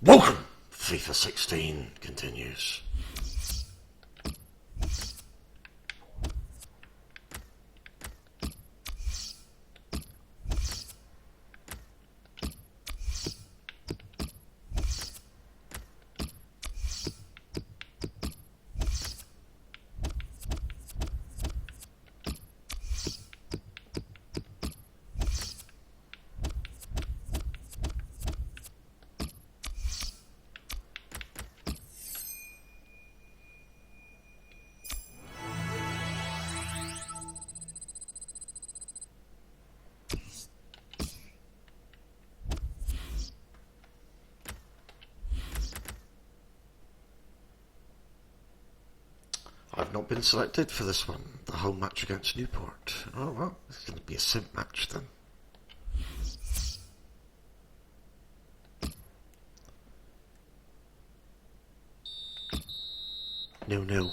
Welcome! FIFA 16 continues. I've not been selected for this one, the home match against Newport. Oh well, it's going to be a simp match then. 0-0.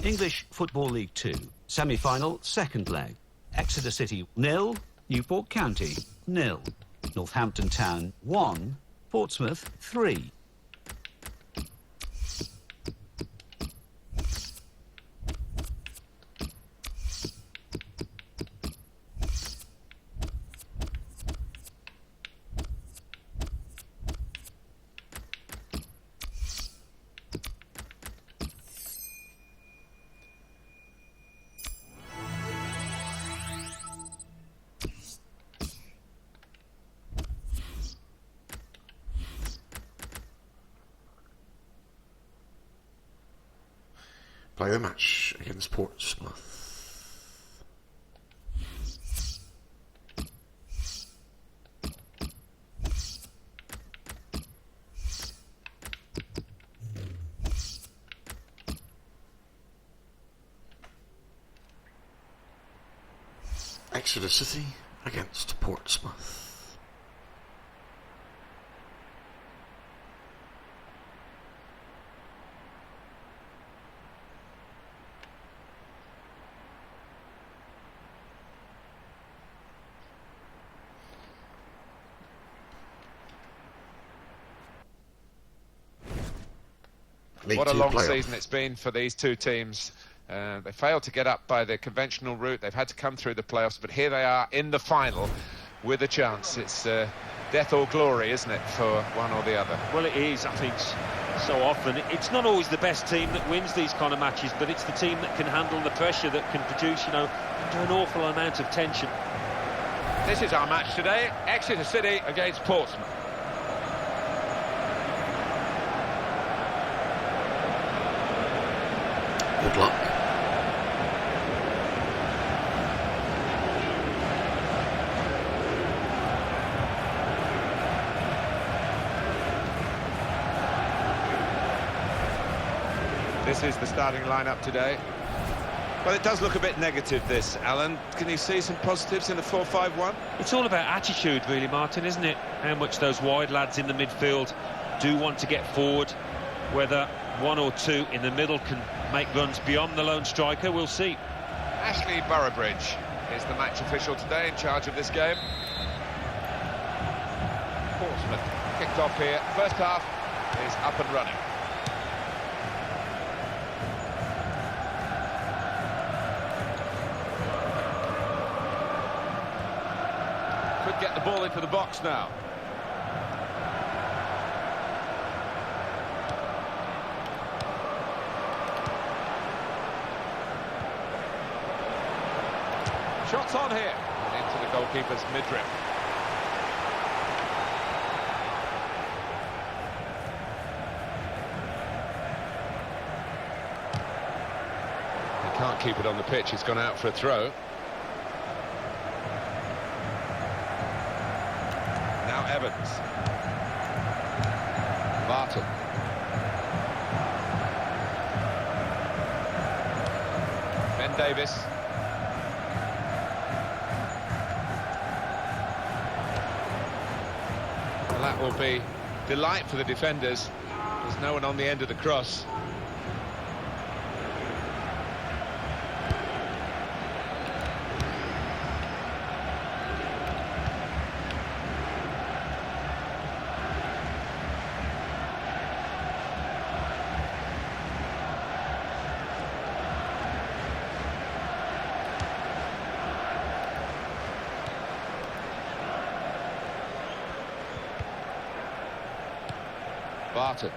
English Football League 2, semi-final, second leg. Exeter City 0, Newport County 0. Northampton Town 1, Portsmouth 3. Play the match against Portsmouth. Exeter City against Portsmouth. What a long season it's been for these two teams. They failed to get up by the conventional route. They've had to come through the playoffs, but here they are in the final with a chance. It's death or glory, isn't it, for one or the other? Well, it is, I think, so often. It's not always the best team that wins these kind of matches, but it's the team that can handle the pressure, that can produce, under an awful amount of tension. This is our match today, Exeter City against Portsmouth. Good luck. This is the starting lineup today. Well, it does look a bit negative, this, Alan. Can you see some positives in the 4-5-1? It's all about attitude, really, Martin, isn't it? How much those wide lads in the midfield do want to get forward. Whether one or two in the middle can make runs beyond the lone striker, we'll see. Ashley Burrowbridge is the match official today in charge of this game. Portsmouth kicked off here. First half is up and running. Could get the ball into the box now. Shots on here, and into the goalkeeper's midriff. He can't keep it on the pitch, he's gone out for a throw. Now Evans. Barton. Ben Davis. That will be delight for the defenders. There's no one on the end of the cross. Barton.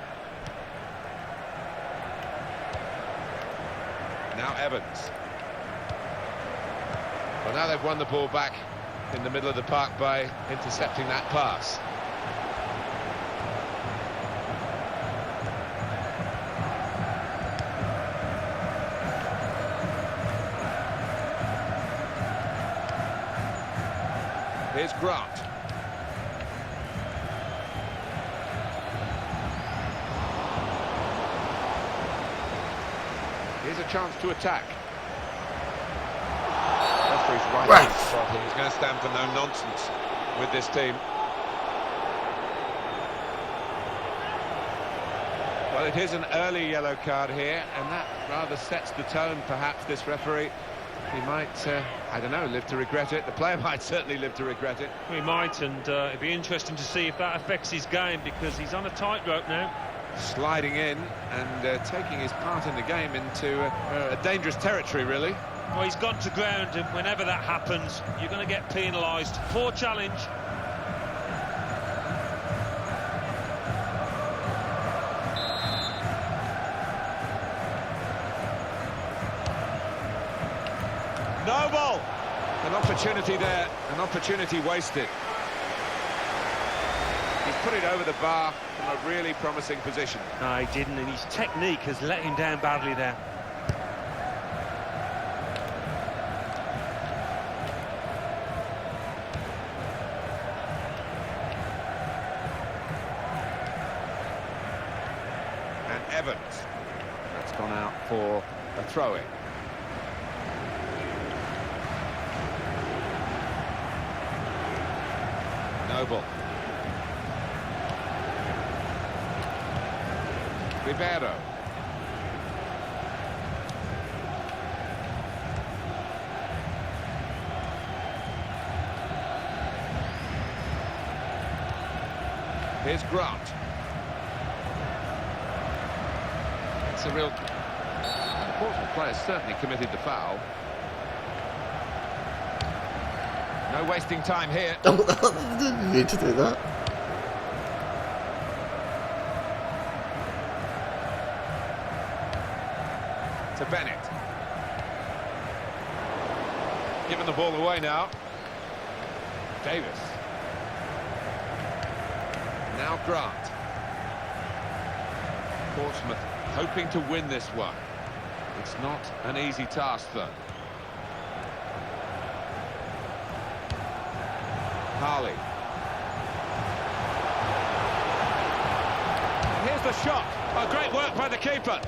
Now Evans. Well, now they've won the ball back in the middle of the park by intercepting that pass. Here's Grant. Here's a chance to attack. Referee's right on the spot. He's going to stand for no nonsense with this team. Well, it is an early yellow card here, and that rather sets the tone, perhaps, this referee. He might, I don't know, live to regret it. The player might certainly live to regret it. He might, and it'd be interesting to see if that affects his game, because he's on a tightrope now. Sliding in and taking his part in the game into a dangerous territory, really. Well, he's gone to ground, and whenever that happens, you're going to get penalised. Poor challenge. No ball. An opportunity there, an opportunity wasted. He's put it over the bar from a really promising position. No, he didn't, and his technique has let him down badly there. And Evans. That's gone out for a throw-in. Noble. Ribeiro. Here's Grant. It's a real... The Portsmouth player certainly committed the foul. No wasting time here. Didn't need to do that. To Bennett. Giving the ball away now. Davis. Now Grant. Portsmouth hoping to win this one. It's not an easy task, though. Harley. Here's the shot. Oh, great work by the keeper.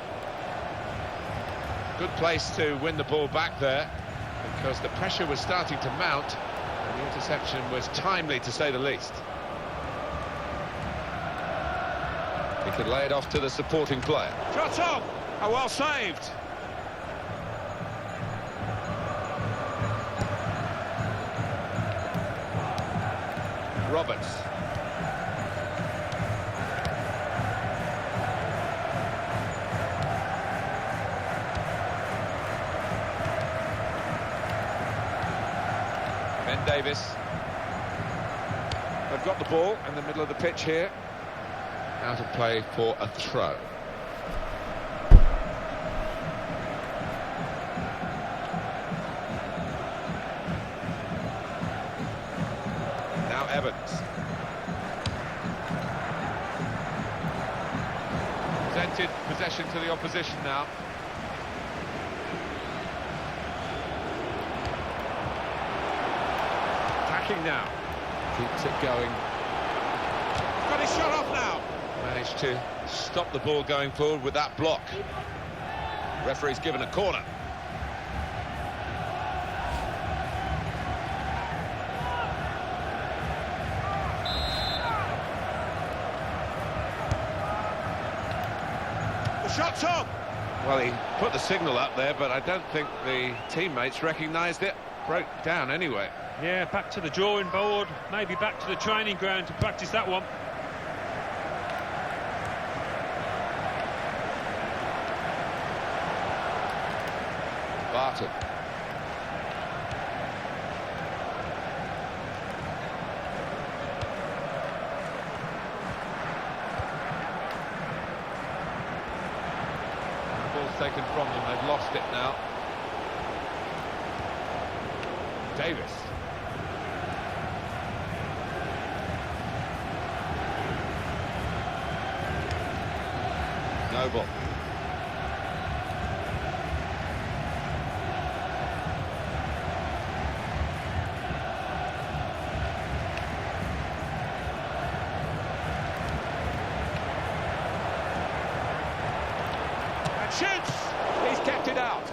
Good place to win the ball back there, because the pressure was starting to mount, and the interception was timely, to say the least. He could lay it off to the supporting player. Shot on! Oh, well saved. Roberts. Ben Davis. They've got the ball in the middle of the pitch here. Out of play for a throw. Now Evans. Presented possession to the opposition now. Attacking now. Keeps it going. Got his shot off now. Managed to stop the ball going forward with that block. Referee's given a corner. The shot's on. Well, he put the signal up there, but I don't think the teammates recognised it. Broke down anyway. Yeah, back to the drawing board, maybe back to the training ground to practice that one. Barton. taken from them. They've lost it now. Davis. Noble. And shoots! He's kept it out.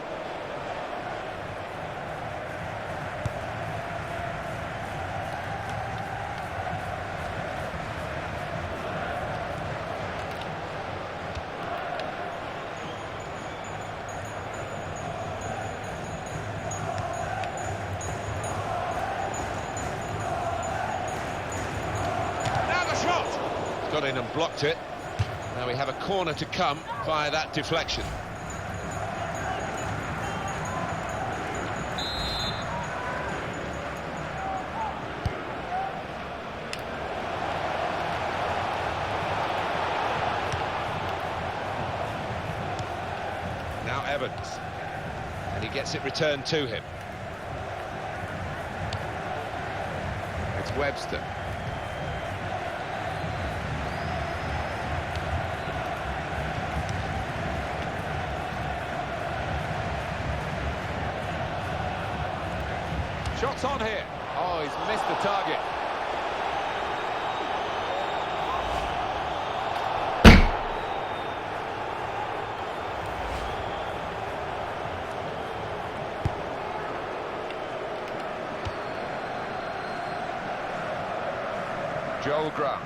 Got in and blocked it. Now we have a corner to come via that deflection. Now Evans, and he gets it returned to him. It's Webster. Shots on here. Oh, he's missed the target. Joel Grant.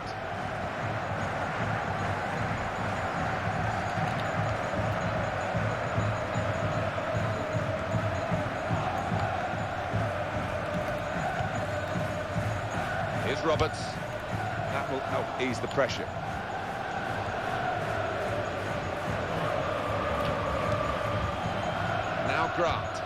Here's Roberts. That will help ease the pressure. Now Grant.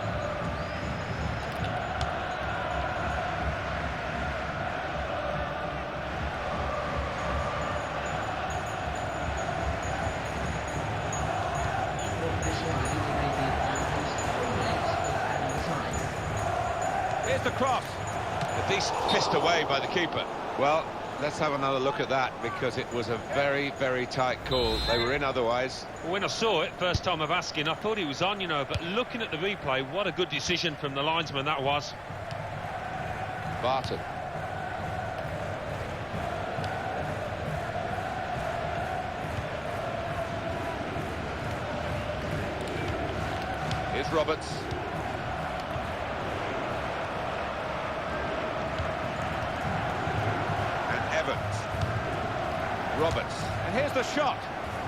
Here's the cross. A decent fist away by the keeper. Well, let's have another look at that, because it was a very, very tight call. They were in otherwise. When I saw it, first time of asking, I thought he was on, you know, but looking at the replay, what a good decision from the linesman that was. Barton. Here's Roberts. Roberts, and here's the shot.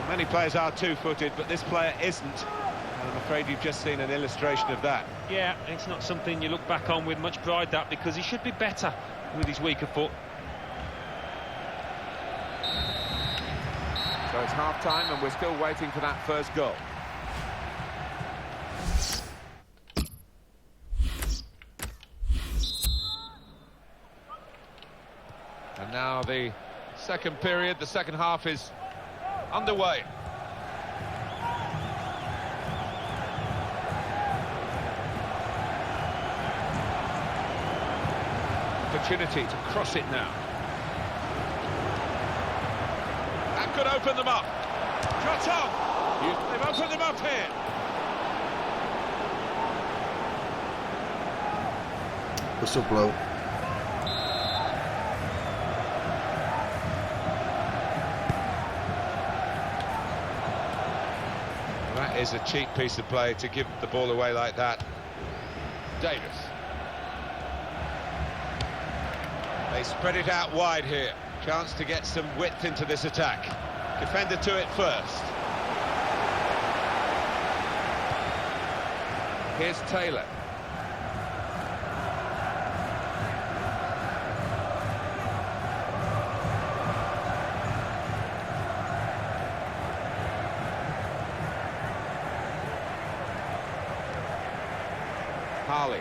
Many players are two-footed, but this player isn't, and I'm afraid you've just seen an illustration of that. Yeah, it's not something you look back on with much pride, that, because he should be better with his weaker foot. So it's half-time and we're still waiting for that first goal. And now the second period, the second half is underway. Opportunity to cross it now. That could open them up. Shot on! They've opened them up here. Whistle blow. That is a cheap piece of play to give the ball away like that. Davis. They spread it out wide here. Chance to get some width into this attack. Defender to it first. Here's Taylor. Harley.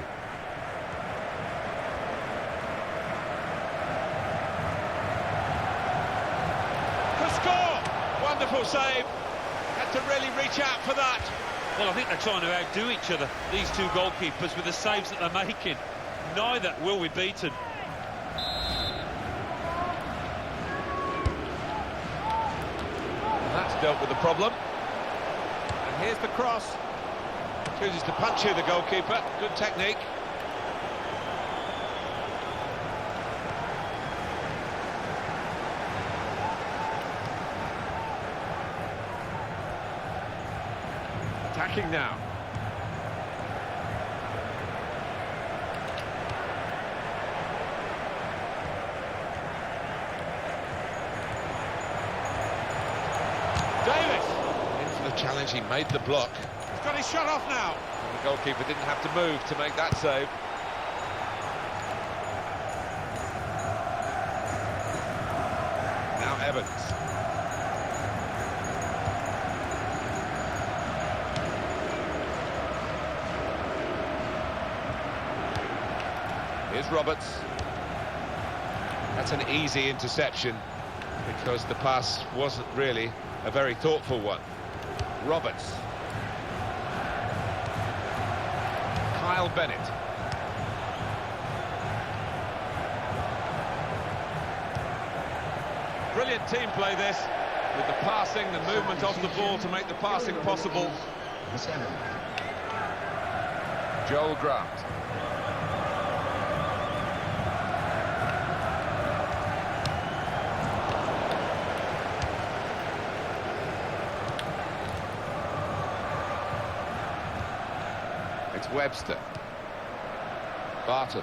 To score! Wonderful save. Had to really reach out for that. Well, I think they're trying to outdo each other, these two goalkeepers, with the saves that they're making. Neither will be beaten. That's dealt with the problem. And here's the cross. Chooses to punch you, the goalkeeper. Good technique. Attacking now. Davis! In for the challenge, he made the block. He's got his shot off now. And the goalkeeper didn't have to move to make that save. Now Evans. Here's Roberts. That's an easy interception because the pass wasn't really a very thoughtful one. Roberts. Kyle Bennett. Brilliant team play this, with the passing, the movement off the ball to make the passing possible. Joel Grant. It's Webster. Barton.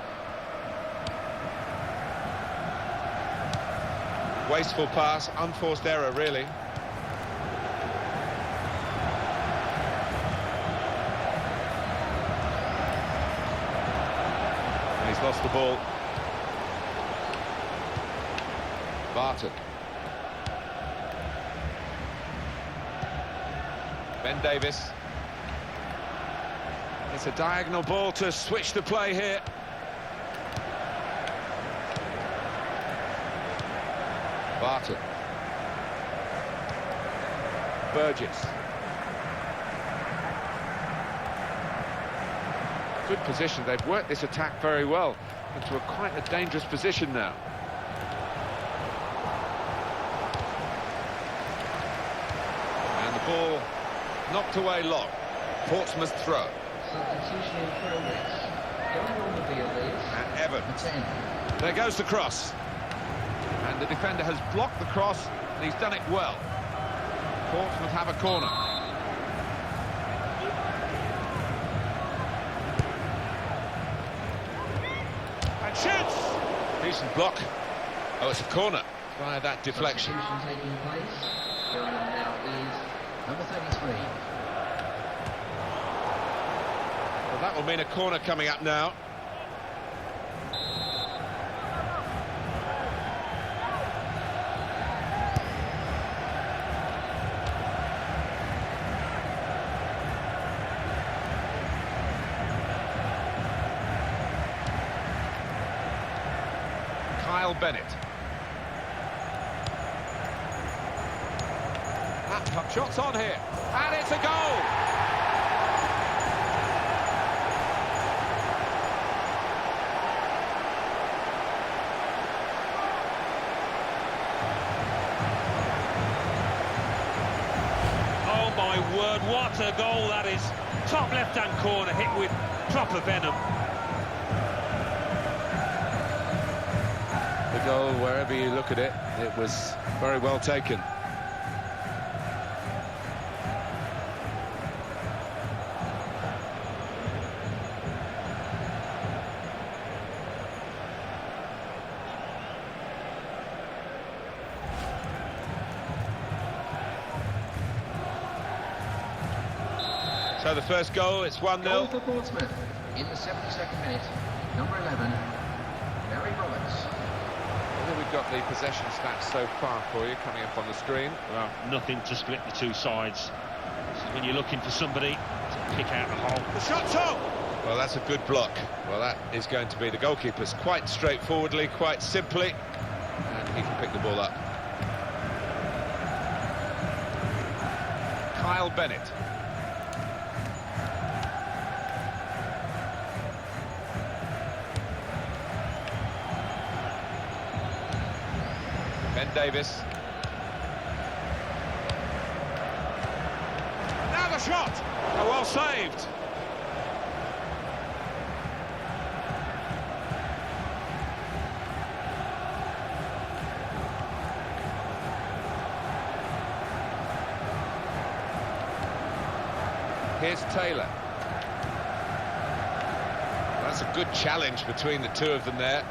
Wasteful pass, unforced error, really. And he's lost the ball. Barton. Ben Davis. It's a diagonal ball to switch the play here. Barton. Burgess. Good position. They've worked this attack very well into quite a dangerous position now. And the ball knocked away long. Portsmouth throw. Substitution in progress. Going on the field is... And Evans. There goes the cross. And the defender has blocked the cross, and he's done it well. Portsmouth have a corner. And shoots! Decent block. Oh, it's a corner via that deflection. Substitution taking place. Going on now is number 33. Well, that will mean a corner coming up now. Kyle Bennett. That shot's on here, and it's a goal! Oh my word, what a goal that is. Top left-hand corner hit with proper venom. The goal, wherever you look at it, it was very well taken. So the first goal, it's 1-0. Goal for Portsmouth in the 72nd minute. Number 11, Barry Roberts. I think we've got the possession stats so far for you coming up on the screen. Well, nothing to split the two sides. This is when you're looking for somebody to pick out the hole. The shot's on! Well, that's a good block. Well, that is going to be the goalkeeper's quite straightforwardly, quite simply. And he can pick the ball up. Kyle Bennett. Ben Davis. Now the shot! Oh, well saved. Here's Taylor. That's a good challenge between the two of them there.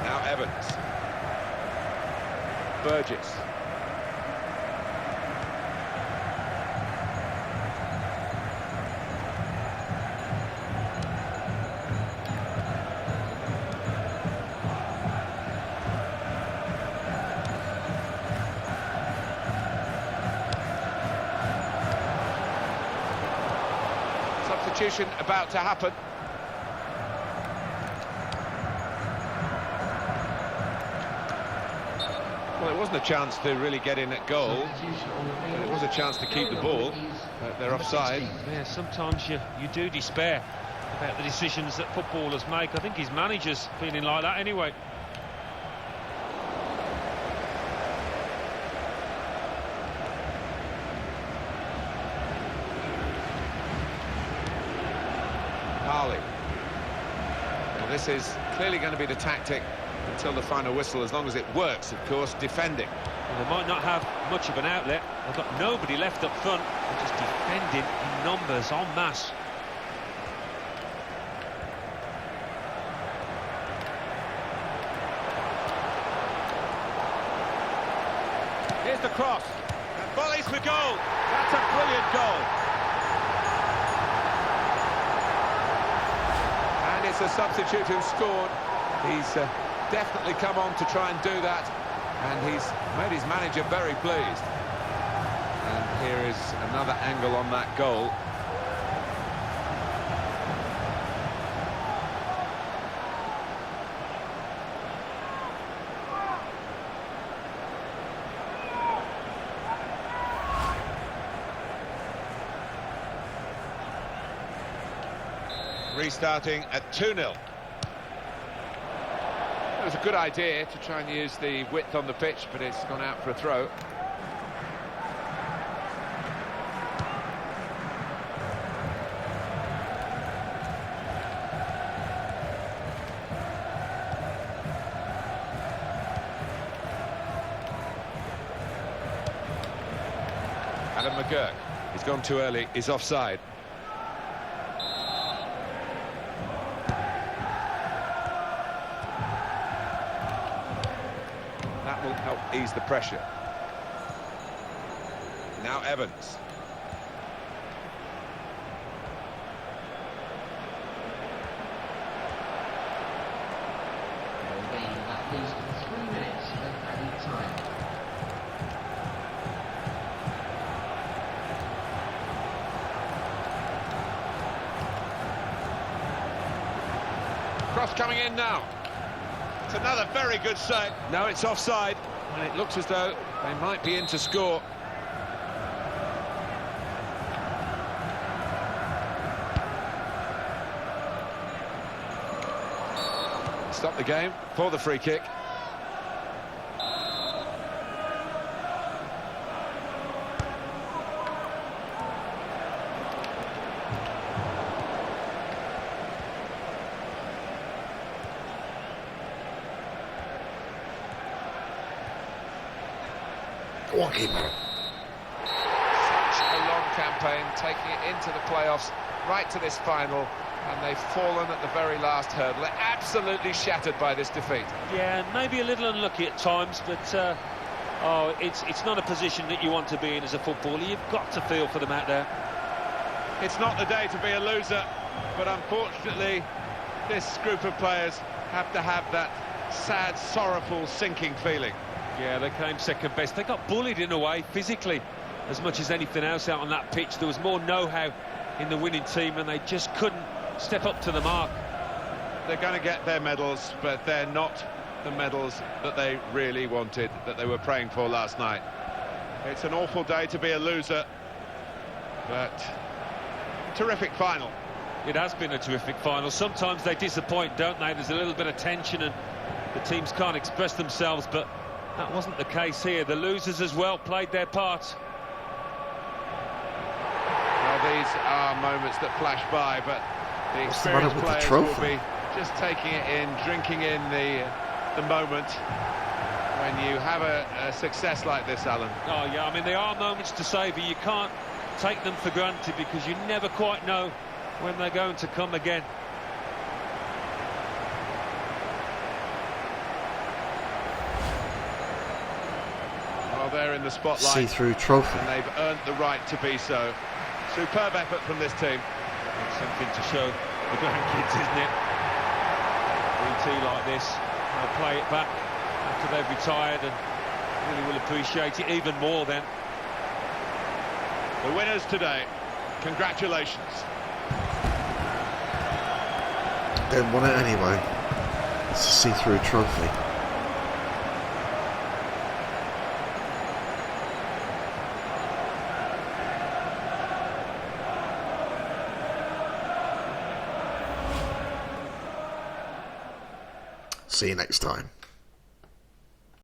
Now Evans. Burgess. Substitution about to happen. Well, it wasn't a chance to really get in at goal, but it was a chance to keep the ball. But they're offside. Yeah, sometimes you do despair about the decisions that footballers make. I think his manager's feeling like that anyway. Harley. Well, this is clearly going to be the tactic until the final whistle, as long as it works, of course, defending. Well, they might not have much of an outlet. They've got nobody left up front. They're just defending in numbers en masse. Here's the cross. And volleys for goal. That's a brilliant goal. And it's a substitute who scored. He's definitely come on to try and do that, and he's made his manager very pleased. And here is another angle on that goal. Restarting at 2-0. It was a good idea to try and use the width on the pitch, but it's gone out for a throw. Adam McGurk, he's gone too early, he's offside. That will help ease the pressure. Now Evans. There will be at least 3 minutes of added time. Cross coming in now. It's another very good save. No, it's offside, and it looks as though they might be in to score. Stop the game for the free kick. Go on, keeper. Such a long campaign, taking it into the playoffs, right to this final, and they've fallen at the very last hurdle. They're absolutely shattered by this defeat. Yeah, maybe a little unlucky at times, but it's not a position that you want to be in as a footballer. You've got to feel for them out there. It's not the day to be a loser, but unfortunately, this group of players have to have that sad, sorrowful, sinking feeling. Yeah, they came second best. They got bullied in a way, physically, as much as anything else out on that pitch. There was more know-how in the winning team, and they just couldn't step up to the mark. They're going to get their medals, but they're not the medals that they really wanted, that they were praying for last night. It's an awful day to be a loser, but terrific final. It has been a terrific final. Sometimes they disappoint, don't they? There's a little bit of tension, and the teams can't express themselves, but that wasn't the case here. The losers as well played their part. Well, these are moments that flash by, but the experienced players will be just taking it in, drinking in the moment when you have a success like this, Alan. Oh yeah, I mean, there are moments to savour. You can't take them for granted because you never quite know when they're going to come again. Well, they're in the spotlight. See-through trophy. And they've earned the right to be so. Superb effort from this team. It's something to show the grandkids, isn't it? BT like this, they'll play it back after they've retired and really will appreciate it even more then. The winners today, congratulations. They won it anyway. It's a see-through trophy. See you next time.